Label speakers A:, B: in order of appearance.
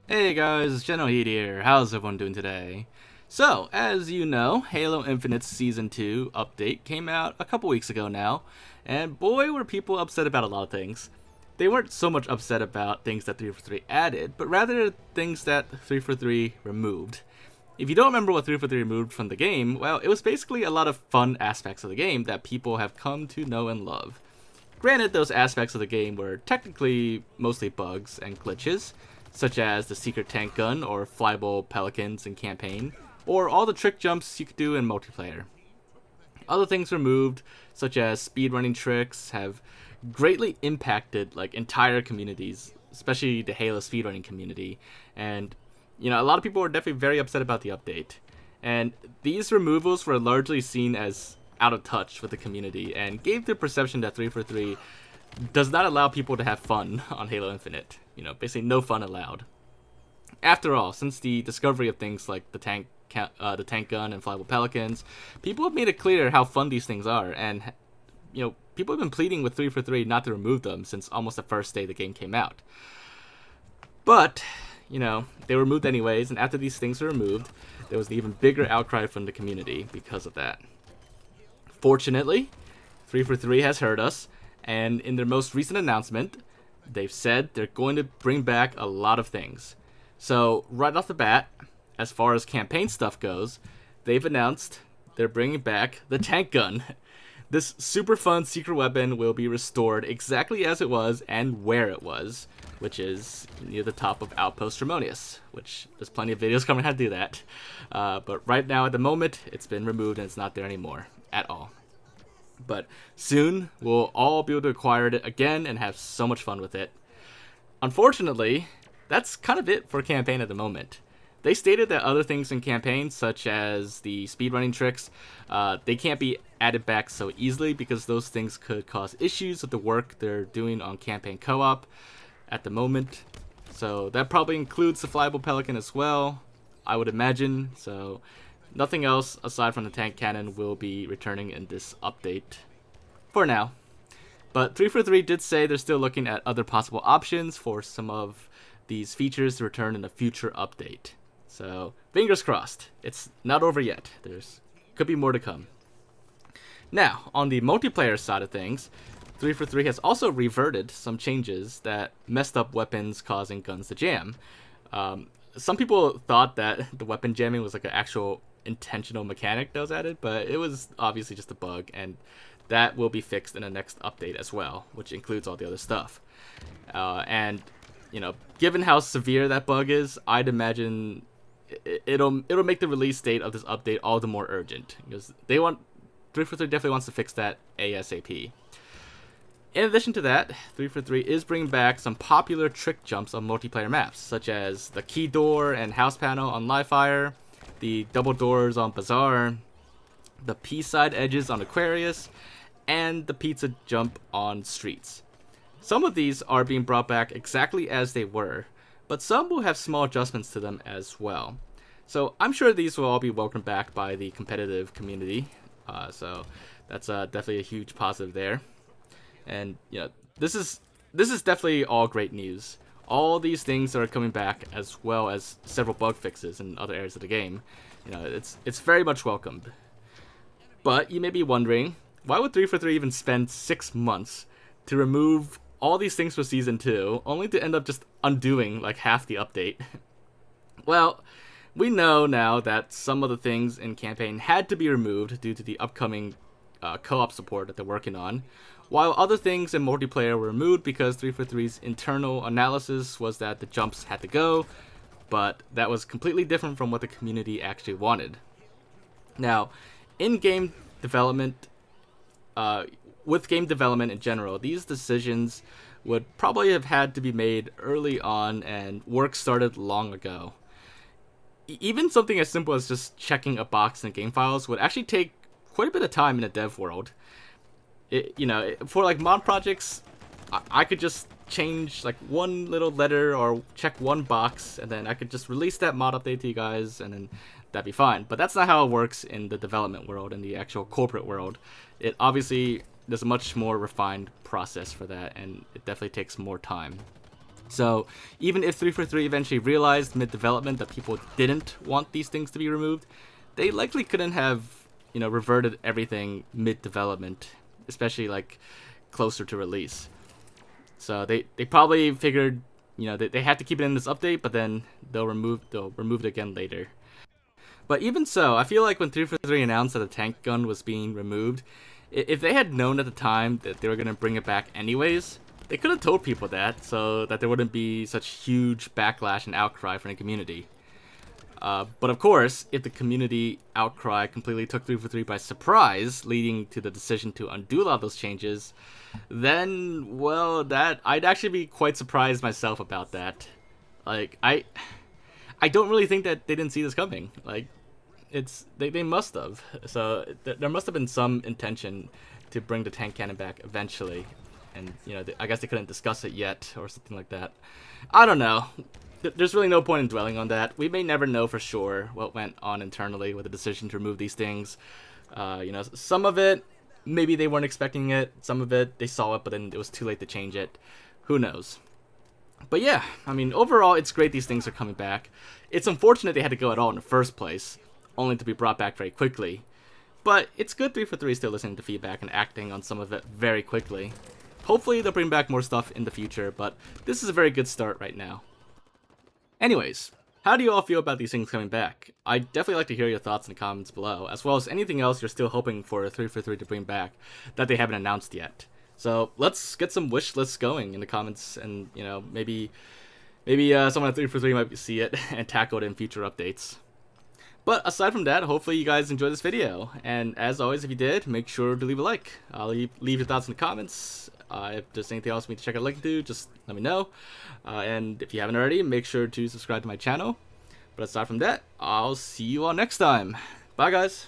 A: Hey guys, it's Generalkidd here. How's everyone doing today? So, as you know, Halo Infinite's Season 2 update came out a couple weeks ago now, and boy were people upset about a lot of things. They weren't so much upset about things that 343 added, but rather things that 343 removed. If you don't remember what 343 removed from the game, well, it was basically a lot of fun aspects of the game that people have come to know and love. Granted, those aspects of the game were technically mostly bugs and glitches, such as the secret tank gun or flyable pelicans in campaign, or all the trick jumps you could do in multiplayer. Other things removed, such as speedrunning tricks, have greatly impacted like entire communities, especially the Halo speedrunning community. And a lot of people were definitely very upset about the update. And these removals were largely seen as out of touch with the community and gave the perception that 343 does not allow people to have fun on Halo Infinite. Basically no fun allowed. After all, since the discovery of things like the tank gun and flyable pelicans, people have made it clear how fun these things are, and people have been pleading with 343 not to remove them since almost the first day the game came out. But they were removed anyways, and after these things were removed, there was an even bigger outcry from the community because of that. Fortunately, 343 has heard us, and in their most recent announcement, they've said they're going to bring back a lot of things. So, right off the bat, as far as campaign stuff goes, they've announced they're bringing back the tank gun. This super fun secret weapon will be restored exactly as it was and where it was, which is near the top of Outpost Harmonious, which there's plenty of videos coming how to do that. But right now, at the moment, it's been removed and it's not there anymore at all. But soon, we'll all be able to acquire it again and have so much fun with it. Unfortunately, that's kind of it for campaign at the moment. They stated that other things in campaign, such as the speedrunning tricks, they can't be added back so easily because those things could cause issues with the work they're doing on campaign co-op at the moment. So that probably includes the flyable pelican as well, I would imagine. So nothing else aside from the tank cannon will be returning in this update for now. But 343 did say they're still looking at other possible options for some of these features to return in a future update. So fingers crossed. It's not over yet. There's could be more to come. Now, on the multiplayer side of things, 343 has also reverted some changes that messed up weapons, causing guns to jam. Some people thought that the weapon jamming was like an actual intentional mechanic that was added, but it was obviously just a bug, and that will be fixed in the next update as well, which includes all the other stuff. And given how severe that bug is, I'd imagine it'll make the release date of this update all the more urgent because 343 definitely wants to fix that ASAP. In addition to that, 343 is bringing back some popular trick jumps on multiplayer maps, such as the key door and house panel on Livefire, the double doors on Bazaar, the P-side edges on Aquarius, and the pizza jump on Streets. Some of these are being brought back exactly as they were, but some will have small adjustments to them as well. So I'm sure these will all be welcomed back by the competitive community. So that's definitely a huge positive there. And this is definitely all great news. All these things are coming back, as well as several bug fixes in other areas of the game. It's very much welcomed. But you may be wondering, why would 343 even spend 6 months to remove all these things for Season 2, only to end up just undoing like half the update? Well, we know now that some of the things in campaign had to be removed due to the upcoming co-op support that they're working on, while other things in multiplayer were removed because 343's internal analysis was that the jumps had to go, but that was completely different from what the community actually wanted. Now, in game development, with game development in general, these decisions would probably have had to be made early on, and work started long ago. Even something as simple as just checking a box in game files would actually take quite a bit of time in the dev world. For like mod projects, I could just change like one little letter or check one box, and then I could just release that mod update to you guys, and then that'd be fine. But that's not how it works in the development world, in the actual corporate world. It obviously there's a much more refined process for that, and it definitely takes more time. So even if 343 eventually realized mid-development that people didn't want these things to be removed, they likely couldn't have, reverted everything mid-development, especially like closer to release. So they probably figured, they had to keep it in this update, but then they'll remove it again later. But even so, I feel like when 343 announced that the tank gun was being removed, if they had known at the time that they were going to bring it back anyways, they could have told people that, so that there wouldn't be such huge backlash and outcry from the community. But of course, if the community outcry completely took 343 by surprise, leading to the decision to undo a lot of those changes, then, well, that I'd actually be quite surprised myself about that. Like, I don't really think that they didn't see this coming. Like, they must have. So there must have been some intention to bring the tank cannon back eventually, and I guess they couldn't discuss it yet or something like that. I don't know. There's really no point in dwelling on that. We may never know for sure what went on internally with the decision to remove these things. Some of it maybe they weren't expecting it. Some of it they saw it, but then it was too late to change it. Who knows? But yeah, I mean, overall, it's great these things are coming back. It's unfortunate they had to go at all in the first place, only to be brought back very quickly. But it's good 343 is still listening to feedback and acting on some of it very quickly. Hopefully they'll bring back more stuff in the future, but this is a very good start right now. Anyways, how do you all feel about these things coming back? I'd definitely like to hear your thoughts in the comments below, as well as anything else you're still hoping for 343 to bring back that they haven't announced yet. So let's get some wish lists going in the comments, and maybe someone at 343 might see it and tackle it in future updates. But aside from that, hopefully you guys enjoyed this video, and as always, if you did, make sure to leave a like. Leave your thoughts in the comments. If there's anything else for me to check out a link to, just let me know. And if you haven't already, make sure to subscribe to my channel. But aside from that, I'll see you all next time. Bye, guys.